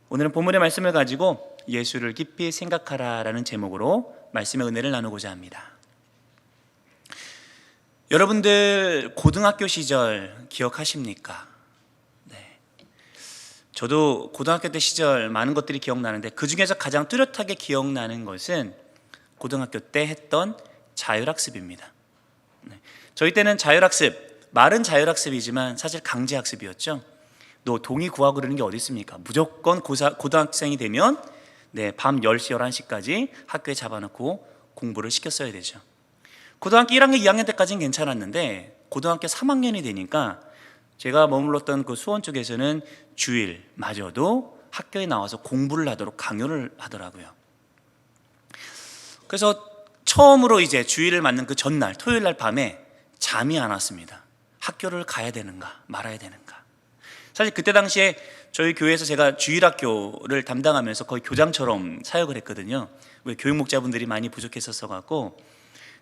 오늘은 본문의 말씀을 가지고 예수를 깊이 생각하라라는 제목으로 말씀의 은혜를 나누고자 합니다. 여러분들 고등학교 시절 기억하십니까? 네. 저도 고등학교 때 시절 많은 것들이 기억나는데 그 중에서 가장 뚜렷하게 기억나는 것은 고등학교 때 했던 자율학습입니다. 네. 저희 때는 자율학습, 말은 자율학습이지만 사실 강제학습이었죠. 너 동의 구하고 그러는 게 어디 있습니까? 무조건 고등학생이 되면 밤 10시, 11시까지 학교에 잡아놓고 공부를 시켰어야 되죠. 고등학교 1학년, 2학년 때까지는 괜찮았는데 고등학교 3학년이 되니까 제가 머물렀던 그 수원 쪽에서는 주일마저도 학교에 나와서 공부를 하도록 강요를 하더라고요. 그래서 처음으로 이제 주일을 맞는 그 전날, 토요일 날 밤에 잠이 안 왔습니다. 학교를 가야 되는가 말아야 되는가. 사실 그때 당시에 저희 교회에서 제가 주일학교를 담당하면서 거의 교장처럼 사역을 했거든요. 왜 교육 목자분들이 많이 부족했었어 갖고,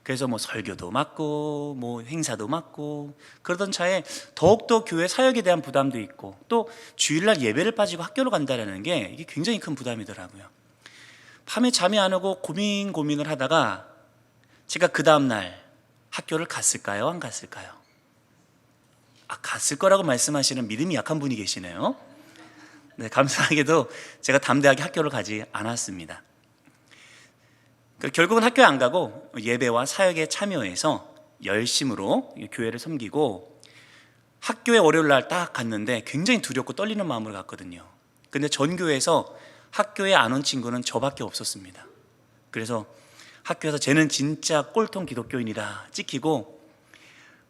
그래서 뭐 설교도 맡고 뭐 행사도 맡고 그러던 차에 더욱더 교회 사역에 대한 부담도 있고, 또 주일날 예배를 빠지고 학교를 간다는 게 이게 굉장히 큰 부담이더라고요. 밤에 잠이 안 오고 고민을 하다가 제가 그 다음날 학교를 갔을까요? 안 갔을까요? 갔을 거라고 말씀하시는 믿음이 약한 분이 계시네요. 네, 감사하게도 제가 담대하게 학교를 가지 않았습니다. 결국은 학교에 안 가고 예배와 사역에 참여해서 열심으로 교회를 섬기고, 학교에 월요일 날 딱 갔는데 굉장히 두렵고 떨리는 마음으로 갔거든요. 근데 전교에서 학교에 안 온 친구는 저밖에 없었습니다. 그래서 학교에서 쟤는 진짜 꼴통 기독교인이다 찍히고,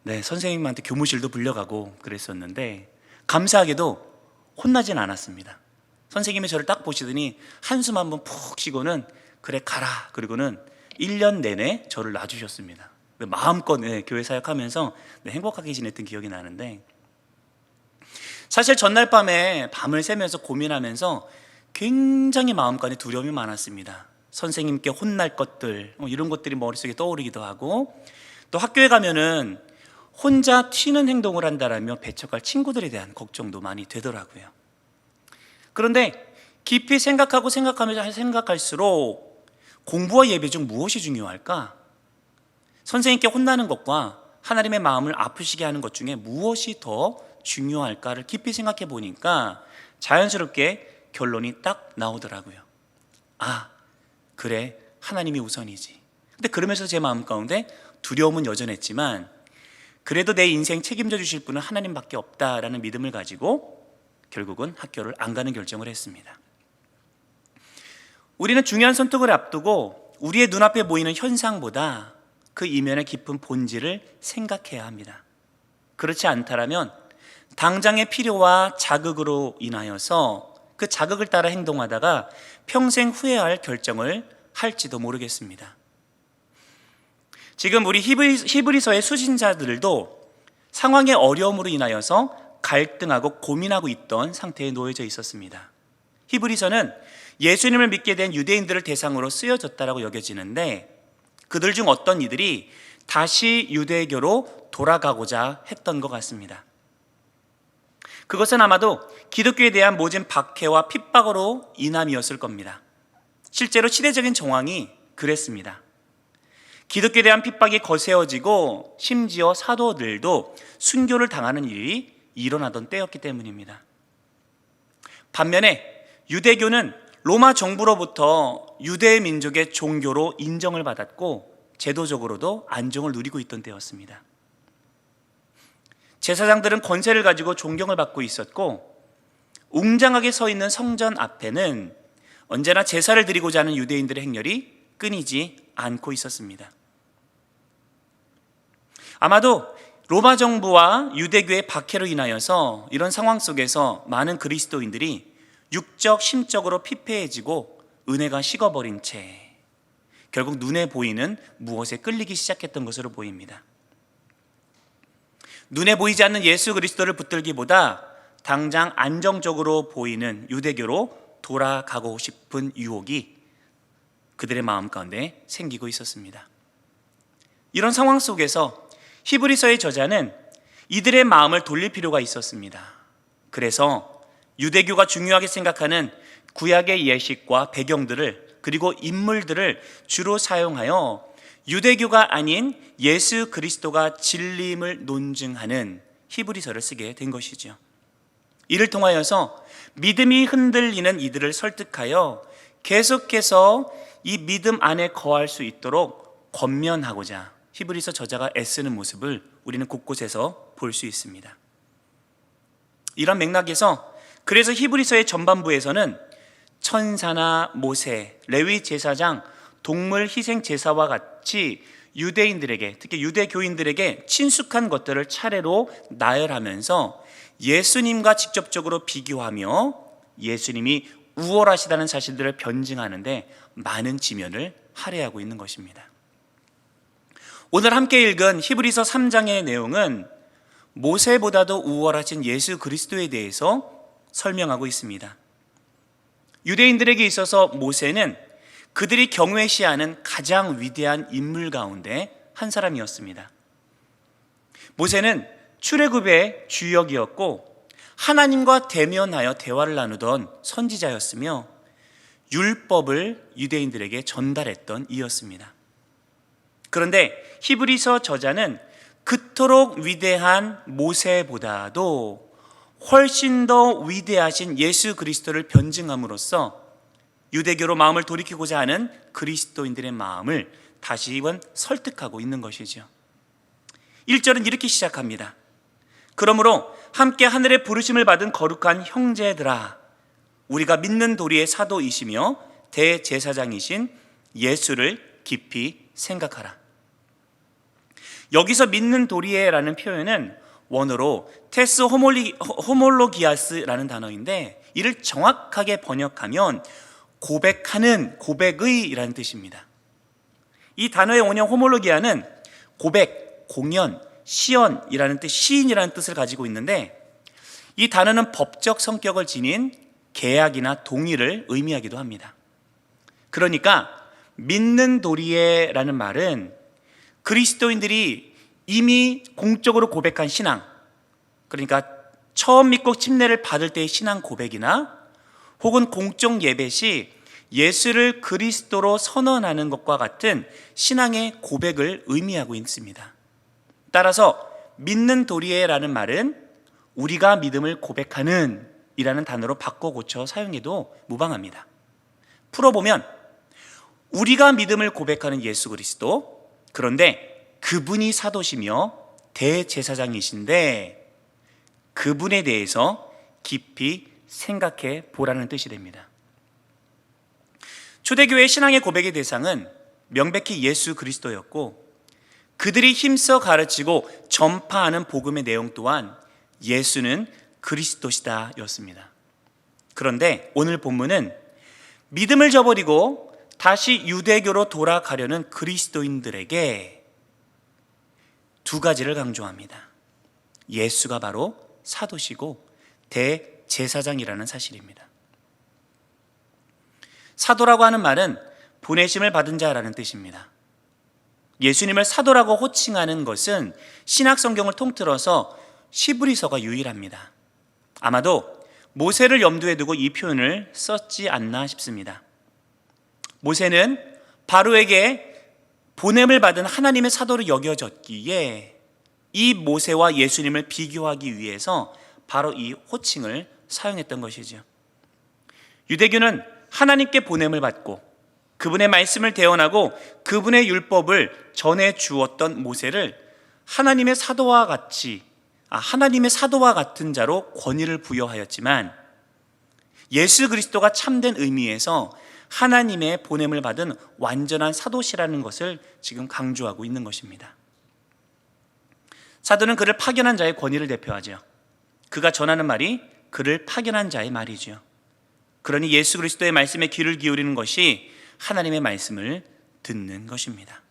선생님한테 교무실도 불려가고 그랬었는데 감사하게도 혼나진 않았습니다. 선생님이 저를 딱 보시더니 한숨 한번 푹 쉬고는 그래 가라, 그리고는 1년 내내 저를 놔주셨습니다. 마음껏 교회 사역하면서 행복하게 지냈던 기억이 나는데, 사실 전날 밤에 밤을 새면서 고민하면서 굉장히 마음간에 두려움이 많았습니다. 선생님께 혼날 것들, 이런 것들이 머릿속에 떠오르기도 하고, 또 학교에 가면은 혼자 튀는 행동을 한다라며 배척할 친구들에 대한 걱정도 많이 되더라고요. 그런데 깊이 생각할수록 공부와 예배 중 무엇이 중요할까? 선생님께 혼나는 것과 하나님의 마음을 아프시게 하는 것 중에 무엇이 더 중요할까를 깊이 생각해 보니까 자연스럽게 결론이 딱 나오더라고요. 그래, 하나님이 우선이지. 근데 그러면서 제 마음 가운데 두려움은 여전했지만 그래도 내 인생 책임져 주실 분은 하나님밖에 없다라는 믿음을 가지고 결국은 학교를 안 가는 결정을 했습니다. 우리는 중요한 선택을 앞두고 우리의 눈앞에 보이는 현상보다 그 이면의 깊은 본질을 생각해야 합니다. 그렇지 않다라면 당장의 필요와 자극으로 인하여서 그 자극을 따라 행동하다가 평생 후회할 결정을 할지도 모르겠습니다. 지금 우리 히브리서의 수신자들도 상황의 어려움으로 인하여서 갈등하고 고민하고 있던 상태에 놓여져 있었습니다. 히브리서는 예수님을 믿게 된 유대인들을 대상으로 쓰여졌다라고 여겨지는데, 그들 중 어떤 이들이 다시 유대교로 돌아가고자 했던 것 같습니다. 그것은 아마도 기독교에 대한 모진 박해와 핍박으로 인함이었을 겁니다. 실제로 시대적인 정황이 그랬습니다. 기독교에 대한 핍박이 거세어지고 심지어 사도들도 순교를 당하는 일이 일어나던 때였기 때문입니다. 반면에 유대교는 로마 정부로부터 유대 민족의 종교로 인정을 받았고 제도적으로도 안정을 누리고 있던 때였습니다. 제사장들은 권세를 가지고 존경을 받고 있었고, 웅장하게 서 있는 성전 앞에는 언제나 제사를 드리고자 하는 유대인들의 행렬이 끊이지 않고 있었습니다. 아마도 로마 정부와 유대교의 박해로 인하여서 이런 상황 속에서 많은 그리스도인들이 육적, 심적으로 피폐해지고 은혜가 식어버린 채 결국 눈에 보이는 무엇에 끌리기 시작했던 것으로 보입니다. 눈에 보이지 않는 예수 그리스도를 붙들기보다 당장 안정적으로 보이는 유대교로 돌아가고 싶은 유혹이 그들의 마음 가운데 생기고 있었습니다. 이런 상황 속에서 히브리서의 저자는 이들의 마음을 돌릴 필요가 있었습니다. 그래서 유대교가 중요하게 생각하는 구약의 예식과 배경들을 그리고 인물들을 주로 사용하여 유대교가 아닌 예수 그리스도가 진리임을 논증하는 히브리서를 쓰게 된 것이죠. 이를 통하여서 믿음이 흔들리는 이들을 설득하여 계속해서 이 믿음 안에 거할 수 있도록 권면하고자 히브리서 저자가 애쓰는 모습을 우리는 곳곳에서 볼 수 있습니다. 이런 맥락에서 그래서 히브리서의 전반부에서는 천사나 모세, 레위 제사장, 동물 희생 제사와 같이 유대인들에게, 특히 유대교인들에게 친숙한 것들을 차례로 나열하면서 예수님과 직접적으로 비교하며 예수님이 우월하시다는 사실들을 변증하는데 많은 지면을 할애하고 있는 것입니다. 오늘 함께 읽은 히브리서 3장의 내용은 모세보다도 우월하신 예수 그리스도에 대해서 설명하고 있습니다. 유대인들에게 있어서 모세는 그들이 경외시하는 가장 위대한 인물 가운데 한 사람이었습니다. 모세는 출애굽의 주역이었고 하나님과 대면하여 대화를 나누던 선지자였으며 율법을 유대인들에게 전달했던 이였습니다. 그런데 히브리서 저자는 그토록 위대한 모세보다도 훨씬 더 위대하신 예수 그리스도를 변증함으로써 유대교로 마음을 돌이키고자 하는 그리스도인들의 마음을 다시금 설득하고 있는 것이죠. 1절은 이렇게 시작합니다. 그러므로 함께 하늘의 부르심을 받은 거룩한 형제들아, 우리가 믿는 도리의 사도이시며 대제사장이신 예수를 깊이 생각하라. 여기서 믿는 도리에라는 표현은 원어로 테스 호몰로기아스라는 단어인데 이를 정확하게 번역하면 고백하는, 고백의라는 뜻입니다. 이 단어의 원형 호몰로기아는 고백, 공연, 시연이라는 뜻, 시인이라는 뜻을 가지고 있는데 이 단어는 법적 성격을 지닌 계약이나 동의를 의미하기도 합니다. 그러니까 믿는 도리에라는 말은 그리스도인들이 이미 공적으로 고백한 신앙, 그러니까 처음 믿고 침례를 받을 때의 신앙 고백이나 혹은 공적 예배 시 예수를 그리스도로 선언하는 것과 같은 신앙의 고백을 의미하고 있습니다. 따라서 믿는 도리에라는 말은 우리가 믿음을 고백하는 이라는 단어로 바꿔 고쳐 사용해도 무방합니다. 풀어보면 우리가 믿음을 고백하는 예수 그리스도, 그런데 그분이 사도시며 대제사장이신데 그분에 대해서 깊이 생각해 보라는 뜻이 됩니다. 초대교회 신앙의 고백의 대상은 명백히 예수 그리스도였고 그들이 힘써 가르치고 전파하는 복음의 내용 또한 예수는 그리스도시다 였습니다. 그런데 오늘 본문은 믿음을 저버리고 다시 유대교로 돌아가려는 그리스도인들에게 두 가지를 강조합니다. 예수가 바로 사도시고 대제사장이라는 사실입니다. 사도라고 하는 말은 보내심을 받은 자라는 뜻입니다. 예수님을 사도라고 호칭하는 것은 신약 성경을 통틀어서 히브리서가 유일합니다. 아마도 모세를 염두에 두고 이 표현을 썼지 않나 싶습니다. 모세는 바로에게 보냄을 받은 하나님의 사도로 여겨졌기에 이 모세와 예수님을 비교하기 위해서 바로 이 호칭을 사용했던 것이죠. 유대교는 하나님께 보냄을 받고 그분의 말씀을 대언하고 그분의 율법을 전해 주었던 모세를 하나님의 사도와 같은 자로 권위를 부여하였지만 예수 그리스도가 참된 의미에서 하나님의 보냄을 받은 완전한 사도시라는 것을 지금 강조하고 있는 것입니다. 사도는 그를 파견한 자의 권위를 대표하죠. 그가 전하는 말이 그를 파견한 자의 말이죠. 그러니 예수 그리스도의 말씀에 귀를 기울이는 것이 하나님의 말씀을 듣는 것입니다.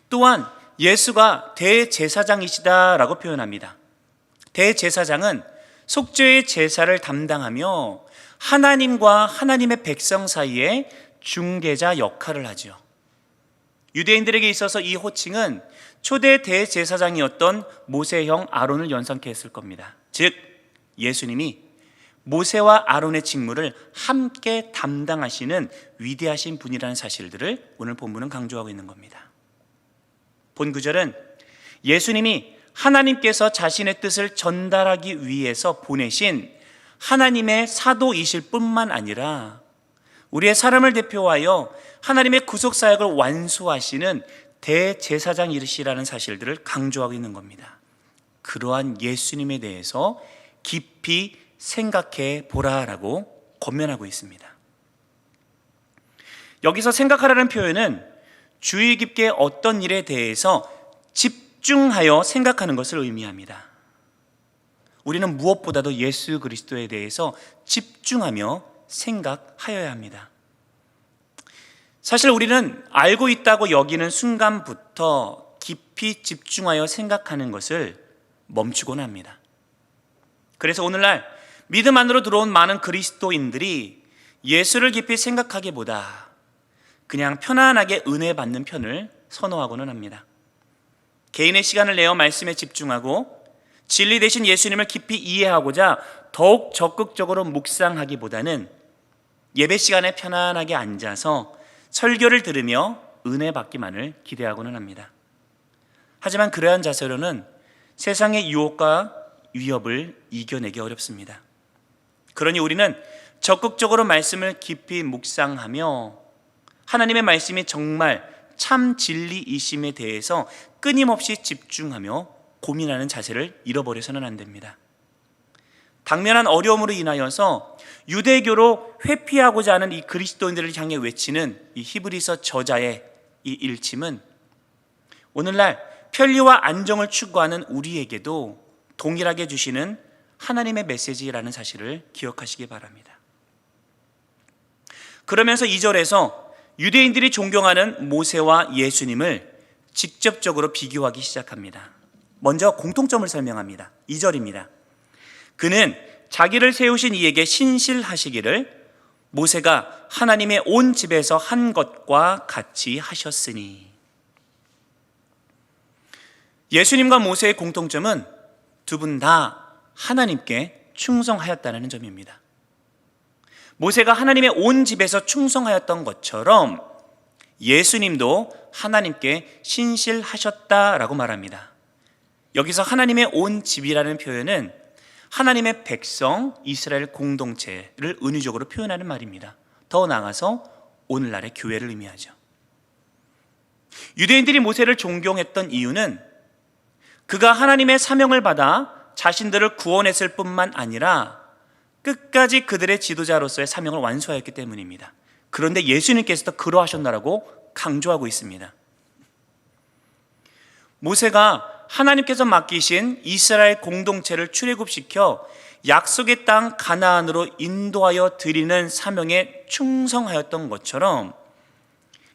또한 예수가 대제사장이시다라고 표현합니다. 대제사장은 속죄의 제사를 담당하며 하나님과 하나님의 백성 사이에 중개자 역할을 하죠. 유대인들에게 있어서 이 호칭은 초대 대제사장이었던 모세형 아론을 연상케 했을 겁니다. 즉 예수님이 모세와 아론의 직무를 함께 담당하시는 위대하신 분이라는 사실들을 오늘 본문은 강조하고 있는 겁니다. 본 구절은 예수님이 하나님께서 자신의 뜻을 전달하기 위해서 보내신 하나님의 사도이실 뿐만 아니라 우리의 사람을 대표하여 하나님의 구속사역을 완수하시는 대제사장이시라는 사실들을 강조하고 있는 겁니다. 그러한 예수님에 대해서 깊이 생각해 보라라고 권면하고 있습니다. 여기서 생각하라는 표현은 주의 깊게 어떤 일에 대해서 집중하여 생각하는 것을 의미합니다. 우리는 무엇보다도 예수 그리스도에 대해서 집중하며 생각하여야 합니다. 사실 우리는 알고 있다고 여기는 순간부터 깊이 집중하여 생각하는 것을 멈추곤 합니다. 그래서 오늘날 믿음 안으로 들어온 많은 그리스도인들이 예수를 깊이 생각하기보다 그냥 편안하게 은혜 받는 편을 선호하고는 합니다. 개인의 시간을 내어 말씀에 집중하고 진리 대신 예수님을 깊이 이해하고자 더욱 적극적으로 묵상하기보다는 예배 시간에 편안하게 앉아서 설교를 들으며 은혜 받기만을 기대하고는 합니다. 하지만 그러한 자세로는 세상의 유혹과 위협을 이겨내기 어렵습니다. 그러니 우리는 적극적으로 말씀을 깊이 묵상하며 하나님의 말씀이 정말 참 진리이심에 대해서 끊임없이 집중하며 고민하는 자세를 잃어버려서는 안 됩니다. 당면한 어려움으로 인하여서 유대교로 회피하고자 하는 이 그리스도인들을 향해 외치는 이 히브리서 저자의 이 일침은 오늘날 편리와 안정을 추구하는 우리에게도 동일하게 주시는 하나님의 메시지라는 사실을 기억하시기 바랍니다. 그러면서 2절에서 유대인들이 존경하는 모세와 예수님을 직접적으로 비교하기 시작합니다. 먼저 공통점을 설명합니다. 2절입니다. 그는 자기를 세우신 이에게 신실하시기를 모세가 하나님의 온 집에서 한 것과 같이 하셨으니. 예수님과 모세의 공통점은 두 분 다 하나님께 충성하였다는 점입니다. 모세가 하나님의 온 집에서 충성하였던 것처럼 예수님도 하나님께 신실하셨다라고 말합니다. 여기서 하나님의 온 집이라는 표현은 하나님의 백성 이스라엘 공동체를 은유적으로 표현하는 말입니다. 더 나아가서 오늘날의 교회를 의미하죠. 유대인들이 모세를 존경했던 이유는 그가 하나님의 사명을 받아 자신들을 구원했을 뿐만 아니라 끝까지 그들의 지도자로서의 사명을 완수하였기 때문입니다. 그런데 예수님께서도 그러하셨나라고 강조하고 있습니다. 모세가 하나님께서 맡기신 이스라엘 공동체를 출애굽시켜 약속의 땅 가나안으로 인도하여 드리는 사명에 충성하였던 것처럼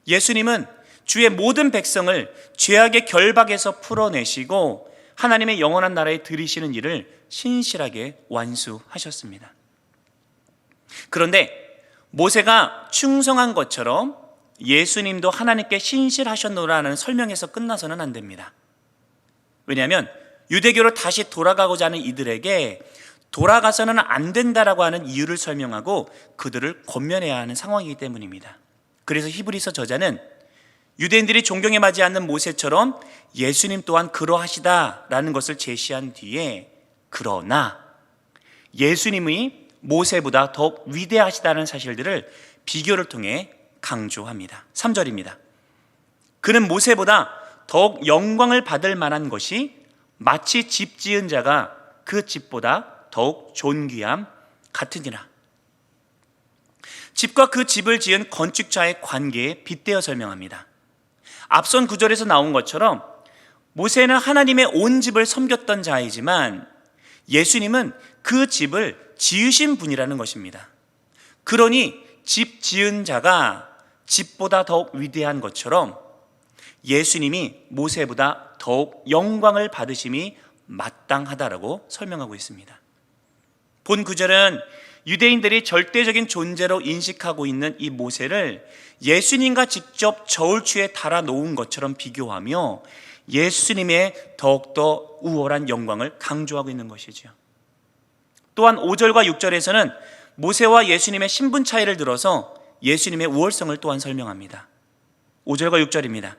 예수님은 주의 모든 백성을 죄악의 결박에서 풀어내시고 하나님의 영원한 나라에 들이시는 일을 신실하게 완수하셨습니다. 그런데 모세가 충성한 것처럼 예수님도 하나님께 신실하셨노라는 설명에서 끝나서는 안 됩니다. 왜냐하면 유대교로 다시 돌아가고자 하는 이들에게 돌아가서는 안 된다라고 하는 이유를 설명하고 그들을 권면해야 하는 상황이기 때문입니다. 그래서 히브리서 저자는 유대인들이 존경에 맞지 않는 모세처럼 예수님 또한 그러하시다라는 것을 제시한 뒤에 그러나 예수님이 모세보다 더 위대하시다는 사실들을 비교를 통해 강조합니다. 3절입니다. 그는 모세보다 더욱 영광을 받을 만한 것이 마치 집 지은 자가 그 집보다 더욱 존귀함 같으니라. 집과 그 집을 지은 건축자의 관계에 빗대어 설명합니다. 앞선 구절에서 나온 것처럼 모세는 하나님의 온 집을 섬겼던 자이지만 예수님은 그 집을 지으신 분이라는 것입니다. 그러니 집 지은 자가 집보다 더욱 위대한 것처럼 예수님이 모세보다 더욱 영광을 받으심이 마땅하다라고 설명하고 있습니다. 본 구절은 유대인들이 절대적인 존재로 인식하고 있는 이 모세를 예수님과 직접 저울추에 달아 놓은 것처럼 비교하며 예수님의 더욱더 우월한 영광을 강조하고 있는 것이죠. 또한 5절과 6절에서는 모세와 예수님의 신분 차이를 들어서 예수님의 우월성을 또한 설명합니다. 5절과 6절입니다.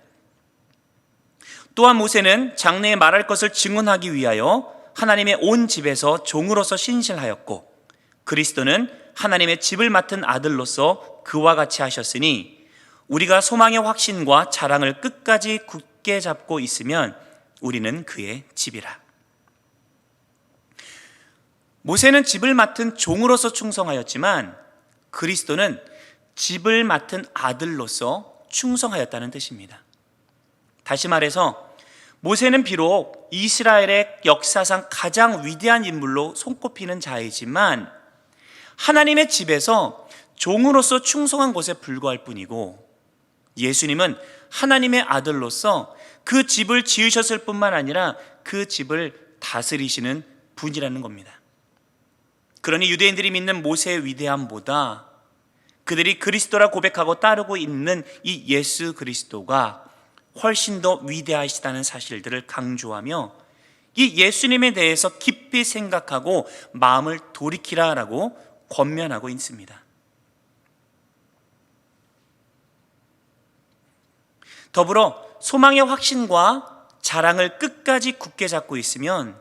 또한 모세는 장래에 말할 것을 증언하기 위하여 하나님의 온 집에서 종으로서 신실하였고, 그리스도는 하나님의 집을 맡은 아들로서 그와 같이 하셨으니 우리가 소망의 확신과 자랑을 끝까지 굳게 잡고 있으면 우리는 그의 집이라. 모세는 집을 맡은 종으로서 충성하였지만 그리스도는 집을 맡은 아들로서 충성하였다는 뜻입니다. 다시 말해서 모세는 비록 이스라엘의 역사상 가장 위대한 인물로 손꼽히는 자이지만 하나님의 집에서 종으로서 충성한 것에 불과할 뿐이고, 예수님은 하나님의 아들로서 그 집을 지으셨을 뿐만 아니라 그 집을 다스리시는 분이라는 겁니다. 그러니 유대인들이 믿는 모세의 위대함보다 그들이 그리스도라 고백하고 따르고 있는 이 예수 그리스도가 훨씬 더 위대하시다는 사실들을 강조하며 이 예수님에 대해서 깊이 생각하고 마음을 돌이키라라고 권면하고 있습니다. 더불어 소망의 확신과 자랑을 끝까지 굳게 잡고 있으면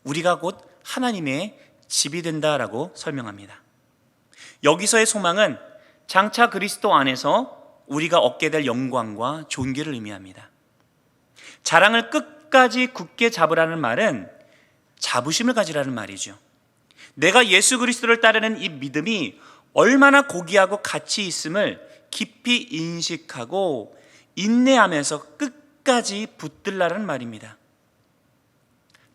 우리가 곧 하나님의 집이 된다라고 설명합니다. 여기서의 소망은 장차 그리스도 안에서 우리가 얻게 될 영광과 존귀를 의미합니다. 자랑을 끝까지 굳게 잡으라는 말은 자부심을 가지라는 말이죠. 내가 예수 그리스도를 따르는 이 믿음이 얼마나 고귀하고 가치 있음을 깊이 인식하고 인내하면서 끝까지 붙들라는 말입니다.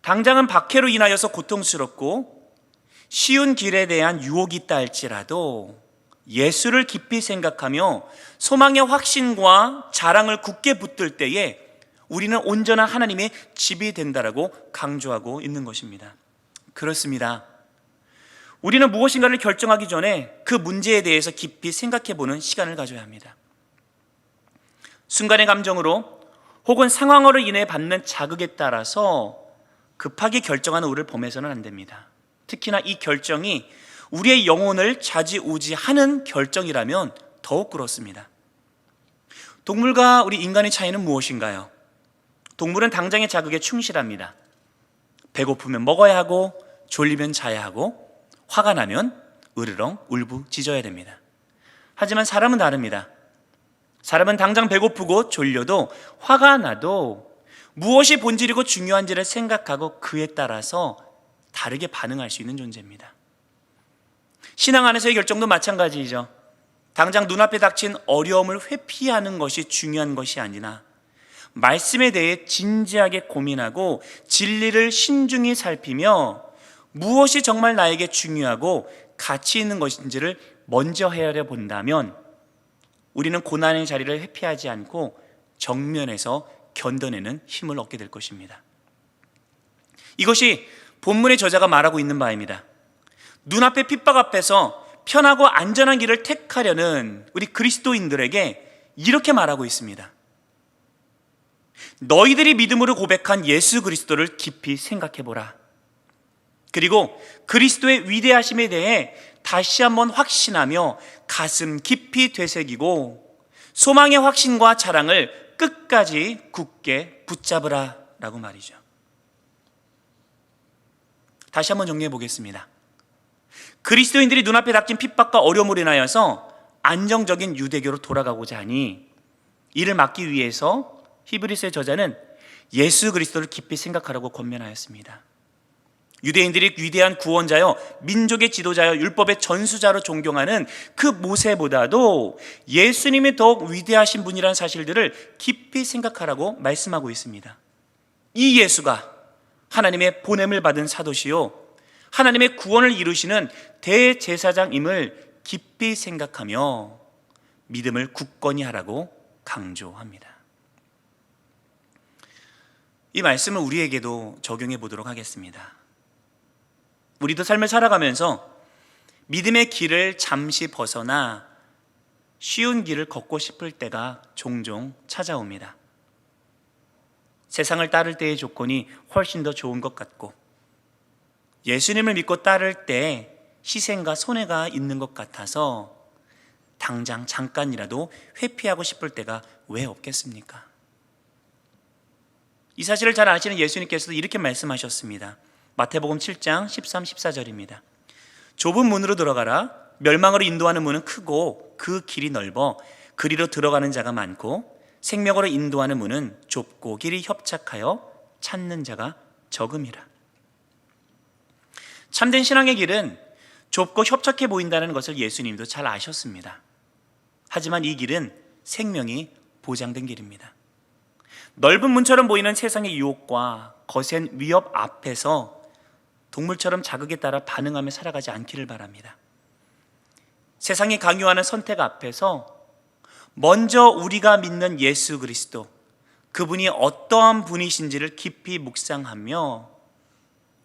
당장은 박해로 인하여서 고통스럽고 쉬운 길에 대한 유혹이 있다 할지라도 예수를 깊이 생각하며 소망의 확신과 자랑을 굳게 붙들 때에 우리는 온전한 하나님의 집이 된다라고 강조하고 있는 것입니다. 그렇습니다. 우리는 무엇인가를 결정하기 전에 그 문제에 대해서 깊이 생각해 보는 시간을 가져야 합니다. 순간의 감정으로 혹은 상황으로 인해 받는 자극에 따라서 급하게 결정하는 우리를 범해서는 안 됩니다. 특히나 이 결정이 우리의 영혼을 좌지우지하는 결정이라면 더욱 그렇습니다. 동물과 우리 인간의 차이는 무엇인가요? 동물은 당장의 자극에 충실합니다. 배고프면 먹어야 하고, 졸리면 자야 하고, 화가 나면 으르렁 울부짖어야 됩니다. 하지만 사람은 다릅니다. 사람은 당장 배고프고 졸려도 화가 나도 무엇이 본질이고 중요한지를 생각하고 그에 따라서 다르게 반응할 수 있는 존재입니다. 신앙 안에서의 결정도 마찬가지이죠. 당장 눈앞에 닥친 어려움을 회피하는 것이 중요한 것이 아니라 말씀에 대해 진지하게 고민하고 진리를 신중히 살피며 무엇이 정말 나에게 중요하고 가치 있는 것인지를 먼저 헤아려 본다면 우리는 고난의 자리를 회피하지 않고 정면에서 견뎌내는 힘을 얻게 될 것입니다. 이것이 본문의 저자가 말하고 있는 바입니다. 눈앞의 핍박 앞에서 편하고 안전한 길을 택하려는 우리 그리스도인들에게 이렇게 말하고 있습니다. 너희들이 믿음으로 고백한 예수 그리스도를 깊이 생각해보라. 그리고 그리스도의 위대하심에 대해 다시 한번 확신하며 가슴 깊이 되새기고 소망의 확신과 자랑을 끝까지 굳게 붙잡으라 라고 말이죠. 다시 한번 정리해 보겠습니다. 그리스도인들이 눈앞에 닥친 핍박과 어려움으로 인하여서 안정적인 유대교로 돌아가고자 하니 이를 막기 위해서 히브리서의 저자는 예수 그리스도를 깊이 생각하라고 권면하였습니다. 유대인들이 위대한 구원자여 민족의 지도자여 율법의 전수자로 존경하는 그 모세보다도 예수님이 더욱 위대하신 분이라는 사실들을 깊이 생각하라고 말씀하고 있습니다. 이 예수가 하나님의 보냄을 받은 사도시요 하나님의 구원을 이루시는 대제사장임을 깊이 생각하며 믿음을 굳건히 하라고 강조합니다. 이 말씀을 우리에게도 적용해 보도록 하겠습니다. 우리도 삶을 살아가면서 믿음의 길을 잠시 벗어나 쉬운 길을 걷고 싶을 때가 종종 찾아옵니다. 세상을 따를 때의 조건이 훨씬 더 좋은 것 같고 예수님을 믿고 따를 때 희생과 손해가 있는 것 같아서 당장 잠깐이라도 회피하고 싶을 때가 왜 없겠습니까? 이 사실을 잘 아시는 예수님께서도 이렇게 말씀하셨습니다. 마태복음 7장 13, 14절입니다. 좁은 문으로 들어가라. 멸망으로 인도하는 문은 크고 그 길이 넓어 그리로 들어가는 자가 많고 생명으로 인도하는 문은 좁고 길이 협착하여 찾는 자가 적음이라. 참된 신앙의 길은 좁고 협착해 보인다는 것을 예수님도 잘 아셨습니다. 하지만 이 길은 생명이 보장된 길입니다. 넓은 문처럼 보이는 세상의 유혹과 거센 위협 앞에서 동물처럼 자극에 따라 반응하며 살아가지 않기를 바랍니다. 세상이 강요하는 선택 앞에서 먼저 우리가 믿는 예수 그리스도, 그분이 어떠한 분이신지를 깊이 묵상하며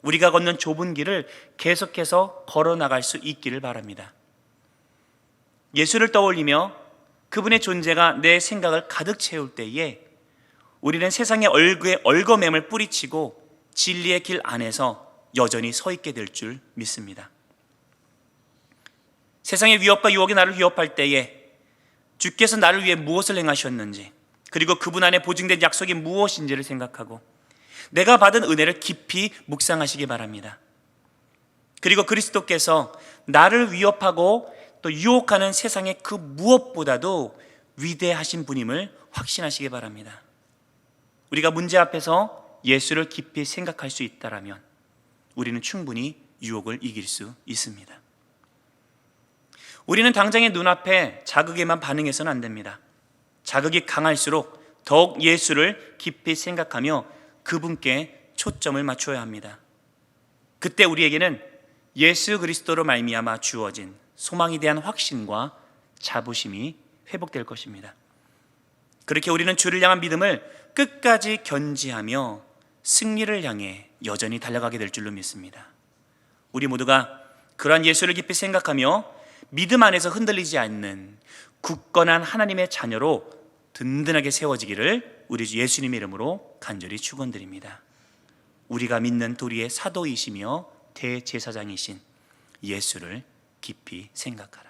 우리가 걷는 좁은 길을 계속해서 걸어나갈 수 있기를 바랍니다. 예수를 떠올리며 그분의 존재가 내 생각을 가득 채울 때에 우리는 세상의 얼거맴을 뿌리치고 진리의 길 안에서 여전히 서 있게 될 줄 믿습니다. 세상의 위협과 유혹이 나를 위협할 때에 주께서 나를 위해 무엇을 행하셨는지, 그리고 그분 안에 보증된 약속이 무엇인지를 생각하고 내가 받은 은혜를 깊이 묵상하시기 바랍니다. 그리고 그리스도께서 나를 위협하고 또 유혹하는 세상의 그 무엇보다도 위대하신 분임을 확신하시기 바랍니다. 우리가 문제 앞에서 예수를 깊이 생각할 수 있다라면 우리는 충분히 유혹을 이길 수 있습니다. 우리는 당장의 눈앞에 자극에만 반응해서는 안 됩니다. 자극이 강할수록 더욱 예수를 깊이 생각하며 그분께 초점을 맞춰야 합니다. 그때 우리에게는 예수 그리스도로 말미암아 주어진 소망에 대한 확신과 자부심이 회복될 것입니다. 그렇게 우리는 주를 향한 믿음을 끝까지 견지하며 승리를 향해 여전히 달려가게 될 줄로 믿습니다. 우리 모두가 그러한 예수를 깊이 생각하며 믿음 안에서 흔들리지 않는 굳건한 하나님의 자녀로 든든하게 세워지기를 우리 주 예수님의 이름으로 간절히 축원드립니다. 우리가 믿는 도리의 사도이시며 대제사장이신 예수를 깊이 생각하라.